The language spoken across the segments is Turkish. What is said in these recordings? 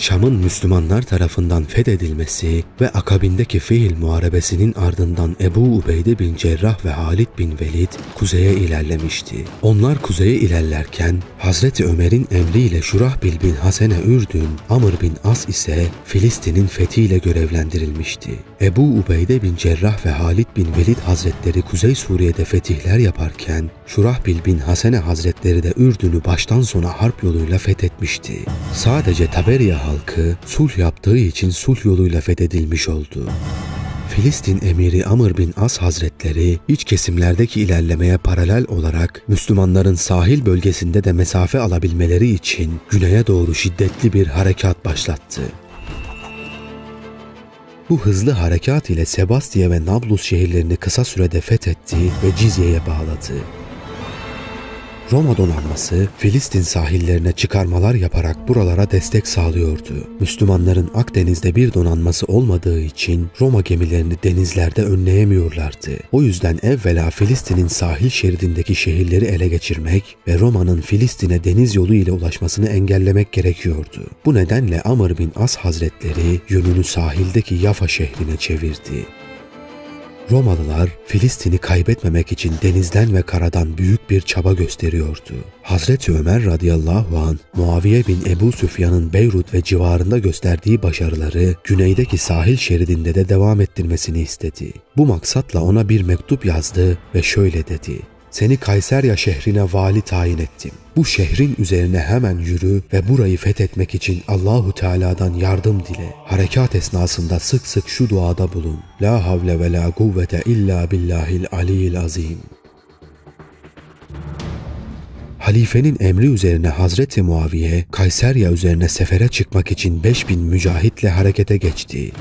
Şam'ın Müslümanlar tarafından fethedilmesi ve akabindeki Fihil Muharebesi'nin ardından Ebu Ubeyde bin Cerrah ve Halid bin Velid kuzeye ilerlemişti. Onlar kuzeye ilerlerken Hazreti Ömer'in emriyle Şurahbil bin Hasene Ürdün, Amr bin As ise Filistin'in fethiyle görevlendirilmişti. Ebu Ubeyde bin Cerrah ve Halid bin Velid Hazretleri Kuzey Suriye'de fetihler yaparken Şurahbil bin Hasene Hazretleri de Ürdün'ü baştan sona harp yoluyla fethetmişti. Sadece Taberiya halkı sulh yaptığı için sulh yoluyla fethedilmiş oldu. Filistin emiri Amr bin As Hazretleri iç kesimlerdeki ilerlemeye paralel olarak Müslümanların sahil bölgesinde de mesafe alabilmeleri için güneye doğru şiddetli bir harekat başlattı. Bu hızlı harekat ile Sebastia ve Nablus şehirlerini kısa sürede fethetti ve Cizye'ye bağladı. Roma donanması Filistin sahillerine çıkarmalar yaparak buralara destek sağlıyordu. Müslümanların Akdeniz'de bir donanması olmadığı için Roma gemilerini denizlerde önleyemiyorlardı. O yüzden evvela Filistin'in sahil şeridindeki şehirleri ele geçirmek ve Roma'nın Filistin'e deniz yolu ile ulaşmasını engellemek gerekiyordu. Bu nedenle Amr bin As Hazretleri yönünü sahildeki Yafa şehrine çevirdi. Romalılar Filistin'i kaybetmemek için denizden ve karadan büyük bir çaba gösteriyordu. Hazreti Ömer radıyallahu anh, Muaviye bin Ebu Süfyan'ın Beyrut ve civarında gösterdiği başarıları güneydeki sahil şeridinde de devam ettirmesini istedi. Bu maksatla ona bir mektup yazdı ve şöyle dedi: "Seni Kayserya şehrine vali tayin ettim. Bu şehrin üzerine hemen yürü ve burayı fethetmek için Allahu Teala'dan yardım dile. Harekat esnasında sık sık şu duada bulun. La havle ve la kuvvete illa billahil aliyyil azim." Halifenin emri üzerine Hazreti Muaviye, Kayserya üzerine sefere çıkmak için 5000 mücahitle harekete geçti.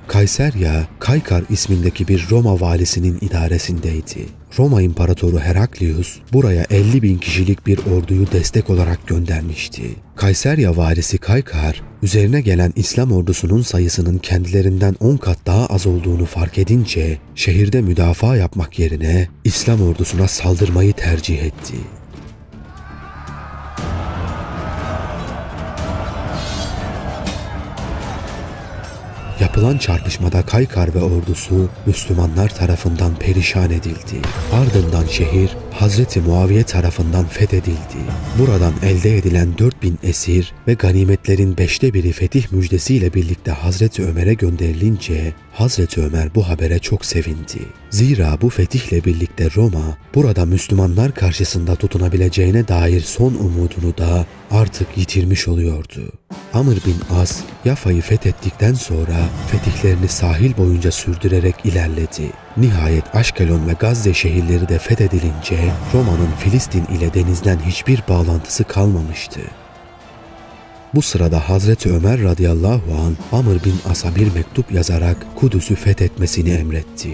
Kayserya, Kaykar ismindeki bir Roma valisinin idaresindeydi. Roma İmparatoru Heraklius buraya 50.000 kişilik bir orduyu destek olarak göndermişti. Kayserya valisi Kaykar, üzerine gelen İslam ordusunun sayısının kendilerinden 10 kat daha az olduğunu fark edince şehirde müdafaa yapmak yerine İslam ordusuna saldırmayı tercih etti. Yapılan çarpışmada Kaykar ve ordusu Müslümanlar tarafından perişan edildi. Ardından şehir Hazreti Muaviye tarafından fethedildi. Buradan elde edilen 4000 esir ve ganimetlerin 1/5'i fetih müjdesiyle birlikte Hazreti Ömer'e gönderilince Hazreti Ömer bu habere çok sevindi. Zira bu fetihle birlikte Roma burada Müslümanlar karşısında tutunabileceğine dair son umudunu da artık yitirmiş oluyordu. Amr bin As, Yafa'yı fethettikten sonra fetihlerini sahil boyunca sürdürerek ilerledi. Nihayet Aşkelon ve Gazze şehirleri de fethedilince Roma'nın Filistin ile denizden hiçbir bağlantısı kalmamıştı. Bu sırada Hazreti Ömer radıyallahu anh Amr bin As'a bir mektup yazarak Kudüs'ü fethetmesini emretti.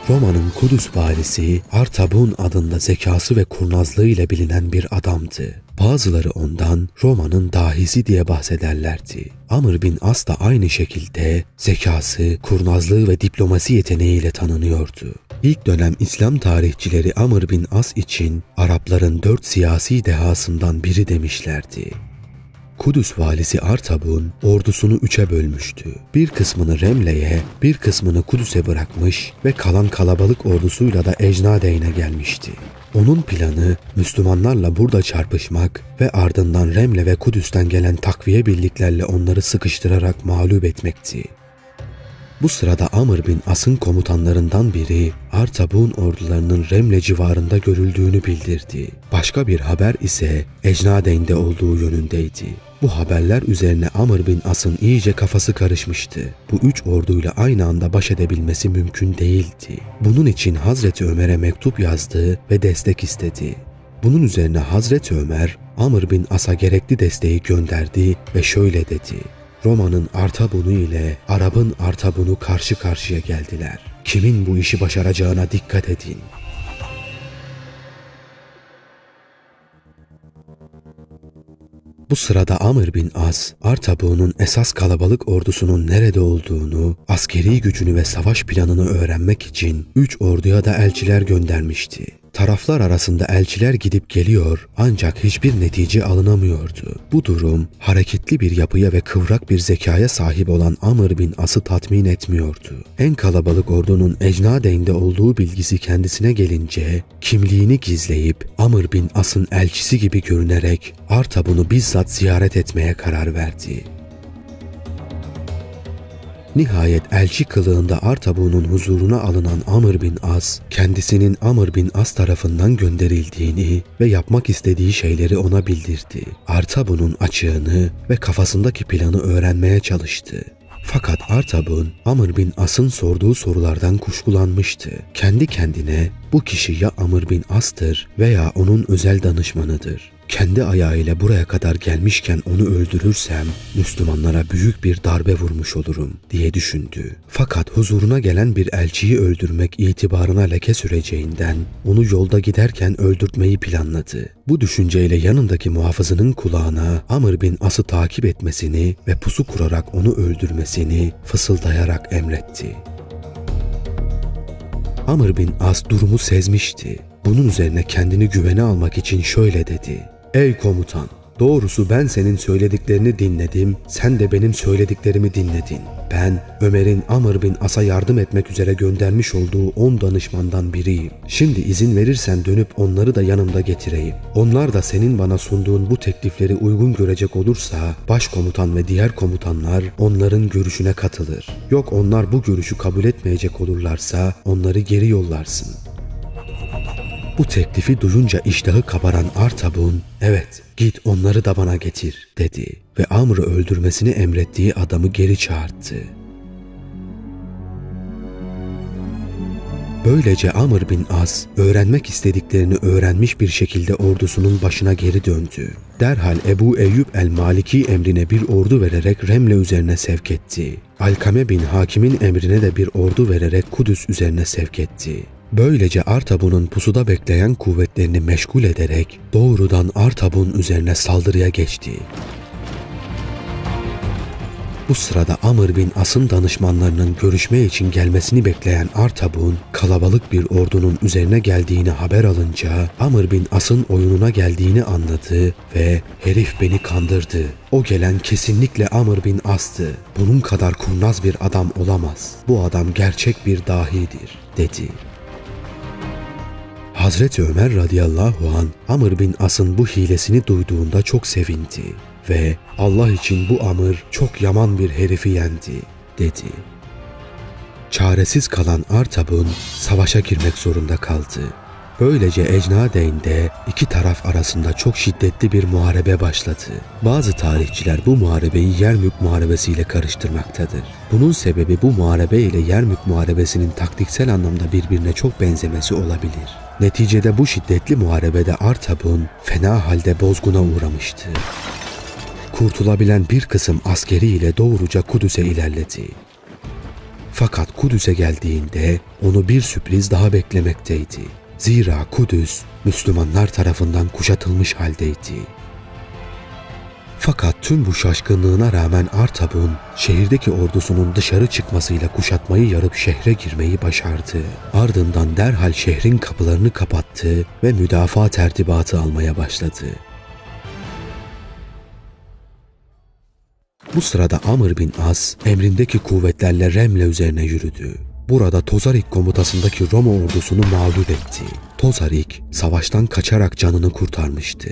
Roma'nın Kudüs valisi Artabun adında zekası ve kurnazlığı ile bilinen bir adamdı. Bazıları ondan Roma'nın dahisi diye bahsederlerdi. Amr bin As da aynı şekilde zekası, kurnazlığı ve diplomasi yeteneğiyle tanınıyordu. İlk dönem İslam tarihçileri Amr bin As için Arapların 4 siyasi dehasından biri demişlerdi. Kudüs valisi Artabun ordusunu 3'e bölmüştü. Bir kısmını Remle'ye, bir kısmını Kudüs'e bırakmış ve kalan kalabalık ordusuyla da Ecnadeyn'e gelmişti. Onun planı Müslümanlarla burada çarpışmak ve ardından Remle ve Kudüs'ten gelen takviye birliklerle onları sıkıştırarak mağlup etmekti. Bu sırada Amr bin As'ın komutanlarından biri Artabun ordularının Remle civarında görüldüğünü bildirdi. Başka bir haber ise Ecnadeyn'de olduğu yönündeydi. Bu haberler üzerine Amr bin As'ın iyice kafası karışmıştı. Bu 3 orduyla aynı anda baş edebilmesi mümkün değildi. Bunun için Hazreti Ömer'e mektup yazdı ve destek istedi. Bunun üzerine Hazreti Ömer Amr bin As'a gerekli desteği gönderdi ve şöyle dedi: "Roma'nın Artabun'u ile Arap'ın Artabun'u karşı karşıya geldiler. Kimin bu işi başaracağına dikkat edin." Bu sırada Amr bin As, Artabun'un esas kalabalık ordusunun nerede olduğunu, askeri gücünü ve savaş planını öğrenmek için 3 orduya da elçiler göndermişti. Taraflar arasında elçiler gidip geliyor ancak hiçbir netice alınamıyordu. Bu durum hareketli bir yapıya ve kıvrak bir zekaya sahip olan Amr bin As'ı tatmin etmiyordu. En kalabalık ordunun Ecnadeyn'de olduğu bilgisi kendisine gelince kimliğini gizleyip Amr bin As'ın elçisi gibi görünerek Artabun'u bizzat ziyaret etmeye karar verdi. Nihayet elçi kılığında Artabun'un huzuruna alınan Amr bin As, kendisinin Amr bin As tarafından gönderildiğini ve yapmak istediği şeyleri ona bildirdi. Artabun'un açığını ve kafasındaki planı öğrenmeye çalıştı. Fakat Artabun, Amr bin As'ın sorduğu sorulardan kuşkulanmıştı. Kendi kendine bu kişi ya Amr bin As'tır veya onun özel danışmanıdır. Kendi ayağıyla buraya kadar gelmişken onu öldürürsem Müslümanlara büyük bir darbe vurmuş olurum diye düşündü. Fakat huzuruna gelen bir elçiyi öldürmek itibarına leke süreceğinden onu yolda giderken öldürtmeyi planladı. Bu düşünceyle yanındaki muhafızının kulağına Amr bin As'ı takip etmesini ve pusu kurarak onu öldürmesini fısıldayarak emretti. Amr bin As durumu sezmişti. Bunun üzerine kendini güvene almak için şöyle dedi: "Ey komutan, doğrusu ben senin söylediklerini dinledim, sen de benim söylediklerimi dinledin. Ben Ömer'in Amr bin As'a yardım etmek üzere göndermiş olduğu 10 danışmandan biriyim. Şimdi izin verirsen dönüp onları da yanımda getireyim. Onlar da senin bana sunduğun bu teklifleri uygun görecek olursa başkomutan ve diğer komutanlar onların görüşüne katılır. Yok onlar bu görüşü kabul etmeyecek olurlarsa onları geri yollarsın." Bu teklifi duyunca iştahı kabaran Artabun, "Evet, git onları da bana getir," dedi ve Amr'ı öldürmesini emrettiği adamı geri çağırdı. Böylece Amr bin As, öğrenmek istediklerini öğrenmiş bir şekilde ordusunun başına geri döndü. Derhal Ebu Eyyub el-Maliki emrine bir ordu vererek Remle üzerine sevk etti. Alkame bin Hakim'in emrine de bir ordu vererek Kudüs üzerine sevk etti. Böylece Artabun'un pusuda bekleyen kuvvetlerini meşgul ederek doğrudan Artabun üzerine saldırıya geçti. Bu sırada Amr bin As'ın danışmanlarının görüşme için gelmesini bekleyen Artabun, kalabalık bir ordunun üzerine geldiğini haber alınca Amr bin As'ın oyununa geldiğini anladı ve "Herif beni kandırdı. O gelen kesinlikle Amr bin As'tı. Bunun kadar kurnaz bir adam olamaz. Bu adam gerçek bir dahidir," dedi. Hazreti Ömer radıyallahu an Amr bin As'ın bu hilesini duyduğunda çok sevindi ve "Allah için bu Amr çok yaman bir herifi yendi," dedi. Çaresiz kalan Artabun savaşa girmek zorunda kaldı. Böylece Ecnadeyn'de iki taraf arasında çok şiddetli bir muharebe başladı. Bazı tarihçiler bu muharebeyi Yermük Muharebesiyle karıştırmaktadır. Bunun sebebi bu muharebe ile Yermük Muharebesinin taktiksel anlamda birbirine çok benzemesi olabilir. Neticede bu şiddetli muharebede Artabun fena halde bozguna uğramıştı. Kurtulabilen bir kısım askeriyle doğruca Kudüs'e ilerledi. Fakat Kudüs'e geldiğinde onu bir sürpriz daha beklemekteydi. Zira Kudüs Müslümanlar tarafından kuşatılmış haldeydi. Fakat tüm bu şaşkınlığına rağmen Artabun, şehirdeki ordusunun dışarı çıkmasıyla kuşatmayı yarıp şehre girmeyi başardı. Ardından derhal şehrin kapılarını kapattı ve müdafaa tertibatı almaya başladı. Bu sırada Amr bin As, emrindeki kuvvetlerle Remle üzerine yürüdü. Burada Tozarik komutasındaki Roma ordusunu mağlup etti. Tozarik, savaştan kaçarak canını kurtarmıştı.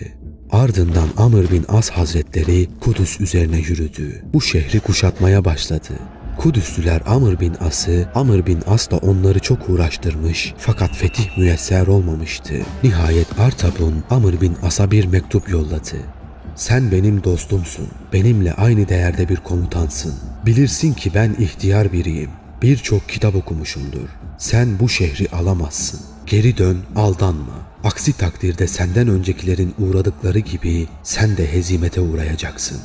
Ardından Amr bin As Hazretleri Kudüs üzerine yürüdü. Bu şehri kuşatmaya başladı. Kudüslüler Amr bin As'ı, Amr bin As da onları çok uğraştırmış fakat fetih müyesser olmamıştı. Nihayet Artabun Amr bin As'a bir mektup yolladı. "Sen benim dostumsun, benimle aynı değerde bir komutansın. Bilirsin ki ben ihtiyar biriyim. Birçok kitap okumuşumdur. Sen bu şehri alamazsın. Geri dön, aldanma. Aksi takdirde senden öncekilerin uğradıkları gibi sen de hezimete uğrayacaksın."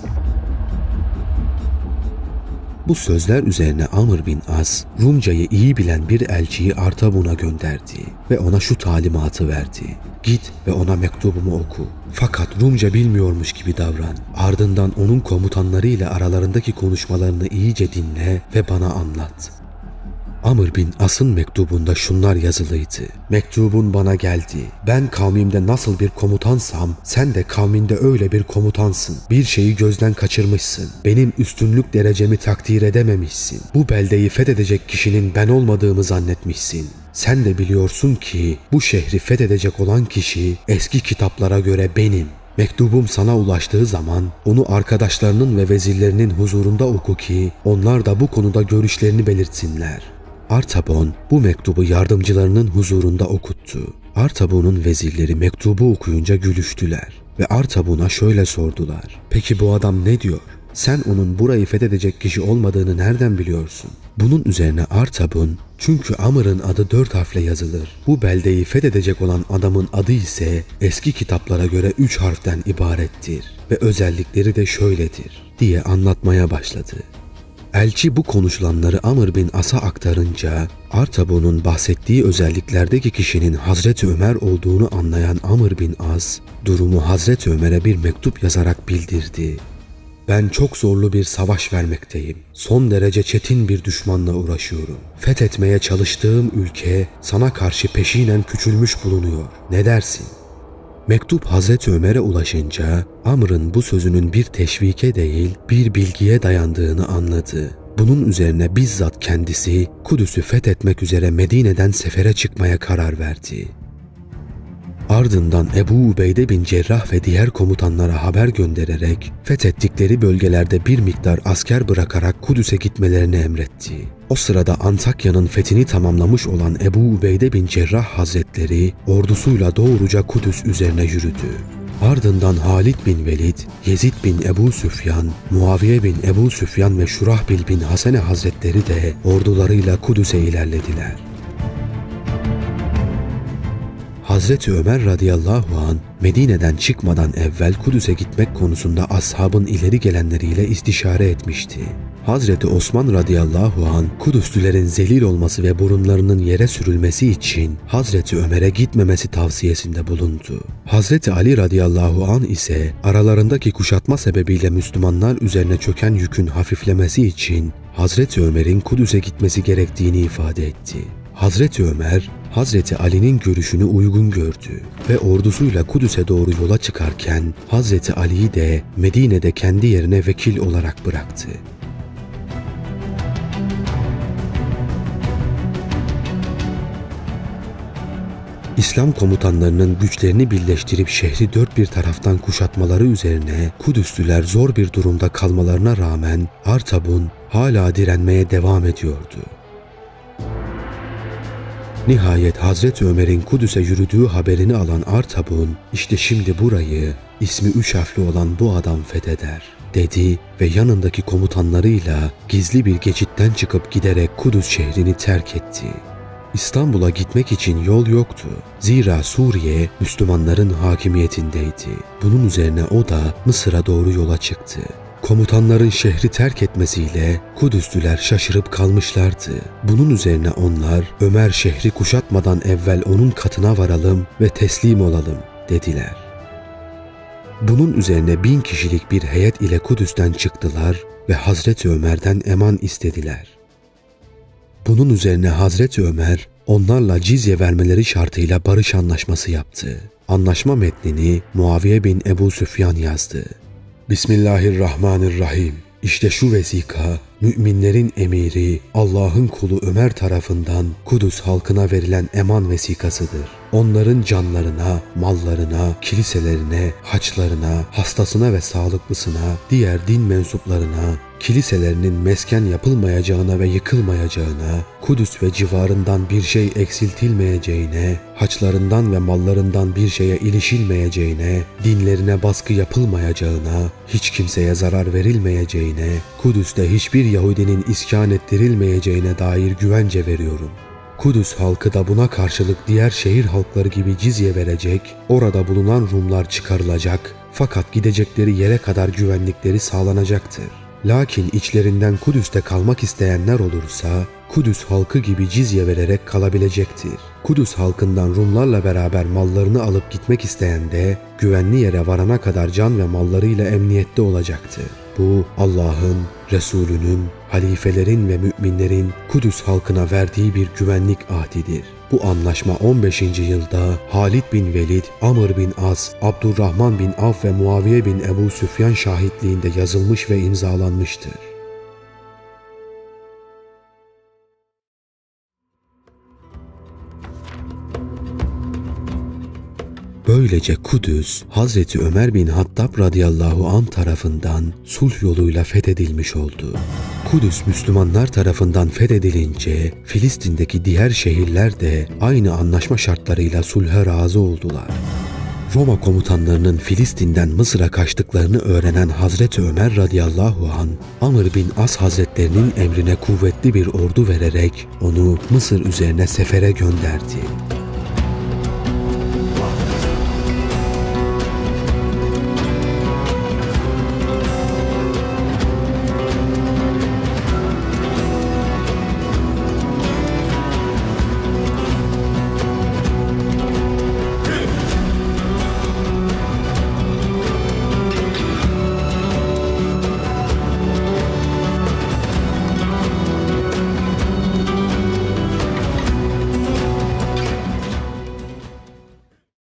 Bu sözler üzerine Amr bin As, Rumcayı iyi bilen bir elçiyi Artabun'a gönderdi ve ona şu talimatı verdi: "Git ve ona mektubumu oku. Fakat Rumca bilmiyormuş gibi davran. Ardından onun komutanları ile aralarındaki konuşmalarını iyice dinle ve bana anlat." Amr bin As'ın mektubunda şunlar yazılıydı. Mektubun bana geldi. Ben kavmimde nasıl bir komutansam sen de kavminde öyle bir komutansın. Bir şeyi gözden kaçırmışsın. Benim üstünlük derecemi takdir edememişsin. Bu beldeyi fethedecek kişinin ben olmadığımı zannetmişsin. Sen de biliyorsun ki bu şehri fethedecek olan kişi eski kitaplara göre benim. Mektubum sana ulaştığı zaman onu arkadaşlarının ve vezirlerinin huzurunda oku ki onlar da bu konuda görüşlerini belirtsinler. Artabon bu mektubu yardımcılarının huzurunda okuttu. Artabon'un vezirleri mektubu okuyunca gülüştüler ve Artabon'a şöyle sordular. Peki bu adam ne diyor? Sen onun burayı fethedecek kişi olmadığını nereden biliyorsun? Bunun üzerine Artabon, çünkü Amr'ın adı 4 harfle yazılır. Bu beldeyi fethedecek olan adamın adı ise eski kitaplara göre 3 harften ibarettir ve özellikleri de şöyledir diye anlatmaya başladı. Elçi bu konuşulanları Amr bin As'a aktarınca Artabon'un bahsettiği özelliklerdeki kişinin Hazreti Ömer olduğunu anlayan Amr bin As durumu Hazreti Ömer'e bir mektup yazarak bildirdi. Ben çok zorlu bir savaş vermekteyim. Son derece çetin bir düşmanla uğraşıyorum. Fethetmeye çalıştığım ülke sana karşı peşinen küçülmüş bulunuyor. Ne dersin? Mektup Hazreti Ömer'e ulaşınca Amr'ın bu sözünün bir teşvike değil bir bilgiye dayandığını anladı. Bunun üzerine bizzat kendisi Kudüs'ü fethetmek üzere Medine'den sefere çıkmaya karar verdi. Ardından Ebu Ubeyde bin Cerrah ve diğer komutanlara haber göndererek fethettikleri bölgelerde bir miktar asker bırakarak Kudüs'e gitmelerini emretti. O sırada Antakya'nın fethini tamamlamış olan Ebu Ubeyde bin Cerrah Hazretleri ordusuyla doğruca Kudüs üzerine yürüdü. Ardından Halid bin Velid, Yezid bin Ebu Süfyan, Muaviye bin Ebu Süfyan ve Şurahbil bin Hasene Hazretleri de ordularıyla Kudüs'e ilerlediler. Hazreti Ömer radıyallahu an Medine'den çıkmadan evvel Kudüs'e gitmek konusunda ashabın ileri gelenleriyle istişare etmişti. Hazreti Osman radıyallahu an Kudüslülerin zelil olması ve burunlarının yere sürülmesi için Hazreti Ömer'e gitmemesi tavsiyesinde bulundu. Hazreti Ali radıyallahu an ise aralarındaki kuşatma sebebiyle Müslümanlar üzerine çöken yükün hafiflemesi için Hazreti Ömer'in Kudüs'e gitmesi gerektiğini ifade etti. Hazreti Ömer, Hazreti Ali'nin görüşünü uygun gördü ve ordusuyla Kudüs'e doğru yola çıkarken Hazreti Ali'yi de Medine'de kendi yerine vekil olarak bıraktı. İslam komutanlarının güçlerini birleştirip şehri dört bir taraftan kuşatmaları üzerine Kudüslüler zor bir durumda kalmalarına rağmen Artabun hala direnmeye devam ediyordu. Nihayet Hazreti Ömer'in Kudüs'e yürüdüğü haberini alan Artabun, işte şimdi burayı ismi 3 harfli olan bu adam fetheder dedi ve yanındaki komutanlarıyla gizli bir geçitten çıkıp giderek Kudüs şehrini terk etti. İstanbul'a gitmek için yol yoktu. Zira Suriye Müslümanların hakimiyetindeydi. Bunun üzerine o da Mısır'a doğru yola çıktı. Komutanların şehri terk etmesiyle Kudüslüler şaşırıp kalmışlardı. Bunun üzerine onlar Ömer şehri kuşatmadan evvel onun katına varalım ve teslim olalım dediler. Bunun üzerine 1000 kişilik bir heyet ile Kudüs'ten çıktılar ve Hazreti Ömer'den eman istediler. Bunun üzerine Hazreti Ömer onlarla cizye vermeleri şartıyla barış anlaşması yaptı. Anlaşma metnini Muaviye bin Ebu Süfyan yazdı. Bismillahirrahmanirrahim. İşte şu vesika, müminlerin emiri, Allah'ın kulu Ömer tarafından Kudüs halkına verilen eman vesikasıdır. Onların canlarına, mallarına, kiliselerine, haçlarına, hastasına ve sağlıklısına, diğer din mensuplarına, kiliselerinin mesken yapılmayacağına ve yıkılmayacağına, Kudüs ve civarından bir şey eksiltilmeyeceğine, haçlarından ve mallarından bir şeye ilişilmeyeceğine, dinlerine baskı yapılmayacağına, hiç kimseye zarar verilmeyeceğine, Kudüs'te hiçbir Yahudinin iskan ettirilmeyeceğine dair güvence veriyorum. Kudüs halkı da buna karşılık diğer şehir halkları gibi cizye verecek, orada bulunan Rumlar çıkarılacak fakat gidecekleri yere kadar güvenlikleri sağlanacaktır. Lakin içlerinden Kudüs'te kalmak isteyenler olursa Kudüs halkı gibi cizye vererek kalabilecektir. Kudüs halkından Rumlarla beraber mallarını alıp gitmek isteyen de güvenli yere varana kadar can ve mallarıyla emniyette olacaktır. Bu Allah'ın, Resulünün, halifelerin ve müminlerin Kudüs halkına verdiği bir güvenlik ahdidir. Bu anlaşma 15. yılda Halid bin Velid, Amr bin As, Abdurrahman bin Avf ve Muaviye bin Ebu Süfyan şahitliğinde yazılmış ve imzalanmıştır. Böylece Kudüs, Hazreti Ömer bin Hattab radıyallahu anh tarafından sulh yoluyla fethedilmiş oldu. Kudüs Müslümanlar tarafından fethedilince Filistin'deki diğer şehirler de aynı anlaşma şartlarıyla sulha razı oldular. Roma komutanlarının Filistin'den Mısır'a kaçtıklarını öğrenen Hazreti Ömer radıyallahu anh, Amr bin As hazretlerinin emrine kuvvetli bir ordu vererek onu Mısır üzerine sefere gönderdi.